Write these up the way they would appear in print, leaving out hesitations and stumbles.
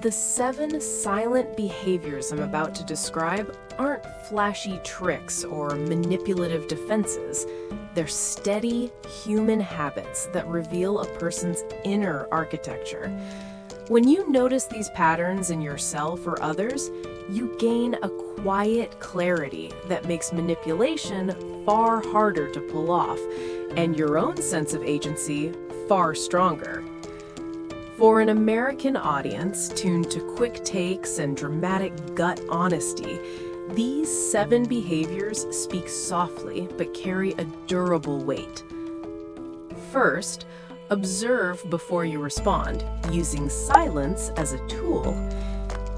The 7 silent behaviors I'm about to describe aren't flashy tricks or manipulative defenses. They're steady human habits that reveal a person's inner architecture. When you notice these patterns in yourself or others, you gain a quiet clarity that makes manipulation far harder to pull off, and your own sense of agency far stronger. For an American audience tuned to quick takes and dramatic gut honesty, these 7 behaviors speak softly but carry a durable weight. First, observe before you respond, using silence as a tool.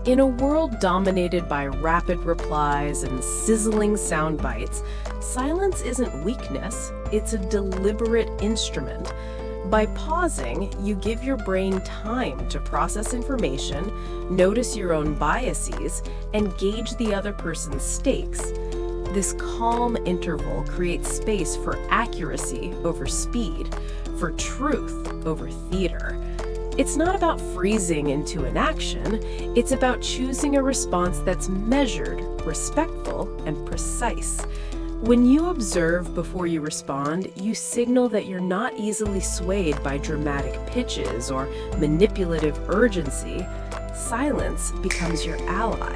In a world dominated by rapid replies and sizzling sound bites, silence isn't weakness, it's a deliberate instrument. By pausing, you give your brain time to process information, notice your own biases, and gauge the other person's stakes. This calm interval creates space for accuracy over speed, for truth over theater. It's not about freezing into inaction, it's about choosing a response that's measured, respectful, and precise. When you observe before you respond, you signal that you're not easily swayed by dramatic pitches or manipulative urgency. Silence becomes your ally,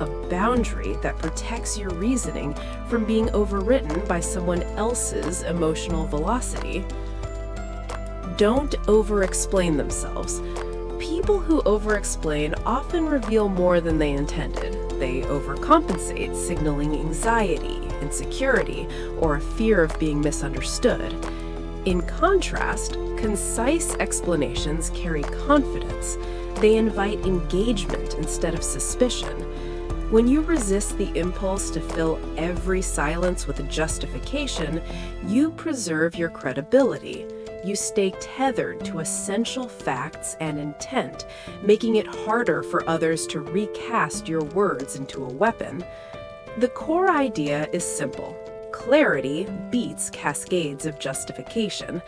a boundary that protects your reasoning from being overwritten by someone else's emotional velocity. Don't over-explain themselves. People who over-explain often reveal more than they intended. They overcompensate, signaling anxiety, insecurity, or a fear of being misunderstood. In contrast, concise explanations carry confidence. They invite engagement instead of suspicion. When you resist the impulse to fill every silence with a justification, you preserve your credibility. You stay tethered to essential facts and intent, making it harder for others to recast your words into a weapon. The core idea is simple. Clarity beats cascades of justification.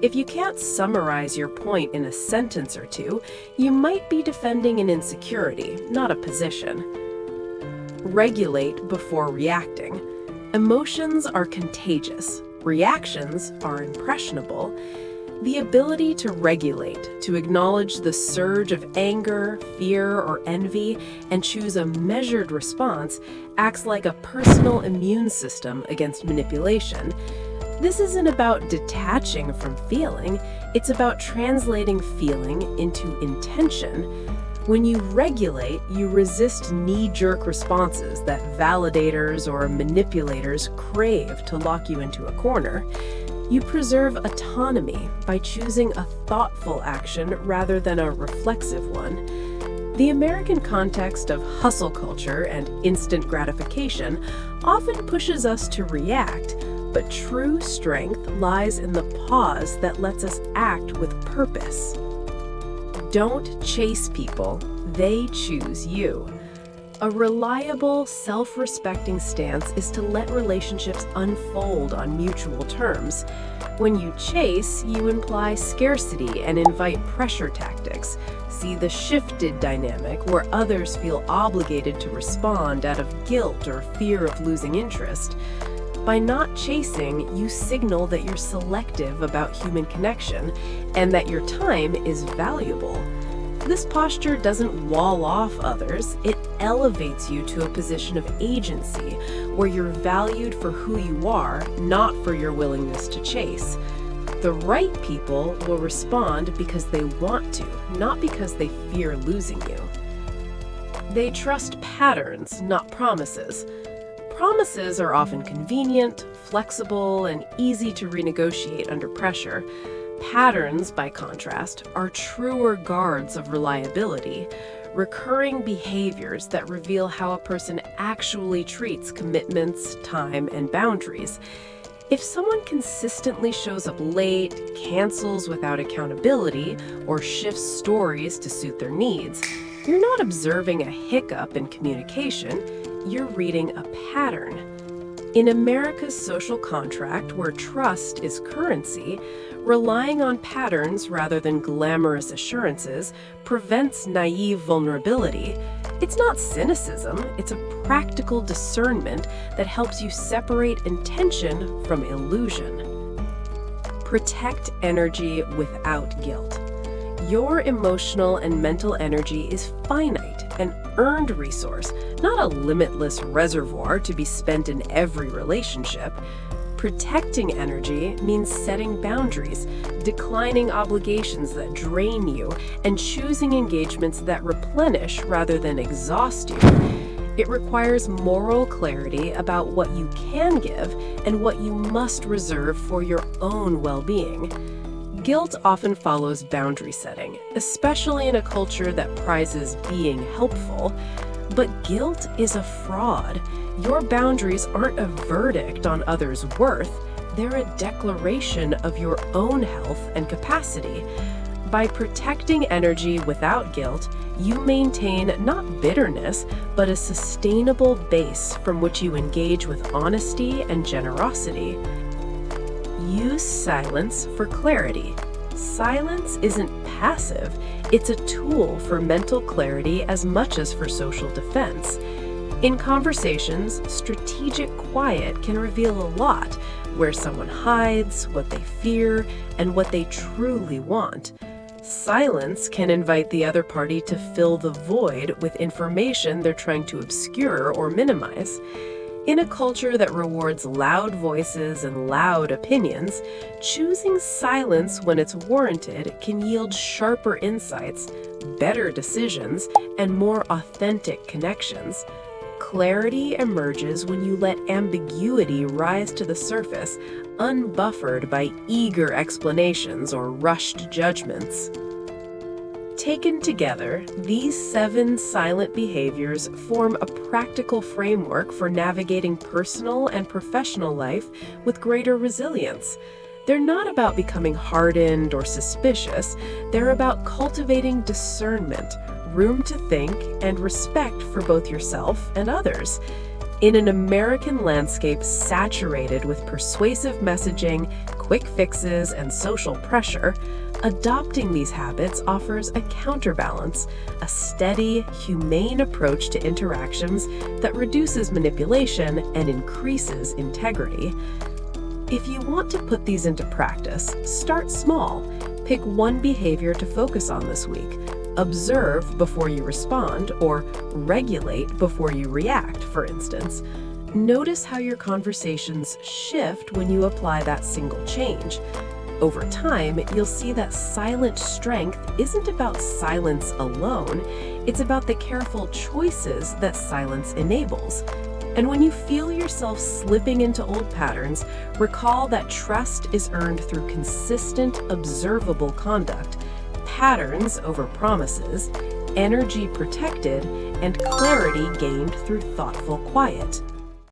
If you can't summarize your point in a sentence or two, you might be defending an insecurity, not a position. Regulate before reacting. Emotions are contagious. Reactions are impressionable. The ability to regulate, to acknowledge the surge of anger, fear, or envy, and choose a measured response acts like a personal immune system against manipulation. This isn't about detaching from feeling, it's about translating feeling into intention. When you regulate, you resist knee-jerk responses that validators or manipulators crave to lock you into a corner. You preserve autonomy by choosing a thoughtful action rather than a reflexive one. The American context of hustle culture and instant gratification often pushes us to react, but true strength lies in the pause that lets us act with purpose. Don't chase people, they choose you. A reliable, self-respecting stance is to let relationships unfold on mutual terms. When you chase, you imply scarcity and invite pressure tactics. See the shifted dynamic where others feel obligated to respond out of guilt or fear of losing interest. By not chasing, you signal that you're selective about human connection and that your time is valuable. This posture doesn't wall off others, it elevates you to a position of agency where you're valued for who you are, not for your willingness to chase. The right people will respond because they want to, not because they fear losing you. They trust patterns, not promises. Promises are often convenient, flexible, and easy to renegotiate under pressure. Patterns, by contrast, are truer guards of reliability, recurring behaviors that reveal how a person actually treats commitments, time, and boundaries. If someone consistently shows up late, cancels without accountability, or shifts stories to suit their needs, you're not observing a hiccup in communication, you're reading a pattern. In America's social contract, where trust is currency, relying on patterns rather than glamorous assurances prevents naive vulnerability. It's not cynicism, it's a practical discernment that helps you separate intention from illusion. Protect energy without guilt. Your emotional and mental energy is finite, an earned resource, not a limitless reservoir to be spent in every relationship. Protecting energy means setting boundaries, declining obligations that drain you, and choosing engagements that replenish rather than exhaust you. It requires moral clarity about what you can give and what you must reserve for your own well-being. Guilt often follows boundary setting, especially in a culture that prizes being helpful. But guilt is a fraud. Your boundaries aren't a verdict on others' worth, they're a declaration of your own health and capacity. By protecting energy without guilt, you maintain not bitterness, but a sustainable base from which you engage with honesty and generosity. Use silence for clarity. Silence isn't passive, it's a tool for mental clarity as much as for social defense. In conversations, strategic quiet can reveal a lot, where someone hides, what they fear, and what they truly want. Silence can invite the other party to fill the void with information they're trying to obscure or minimize. In a culture that rewards loud voices and loud opinions, choosing silence when it's warranted can yield sharper insights, better decisions, and more authentic connections. Clarity emerges when you let ambiguity rise to the surface, unbuffered by eager explanations or rushed judgments. Taken together, these 7 silent behaviors form a practical framework for navigating personal and professional life with greater resilience. They're not about becoming hardened or suspicious, they're about cultivating discernment, room to think, and respect for both yourself and others. In an American landscape saturated with persuasive messaging, quick fixes, and social pressure, adopting these habits offers a counterbalance, a steady, humane approach to interactions that reduces manipulation and increases integrity. If you want to put these into practice, start small. Pick one behavior to focus on this week. Observe before you respond, or regulate before you react, for instance. Notice how your conversations shift when you apply that single change. Over time, you'll see that silent strength isn't about silence alone, it's about the careful choices that silence enables. And when you feel yourself slipping into old patterns, recall that trust is earned through consistent, observable conduct, patterns over promises, energy protected, and clarity gained through thoughtful quiet.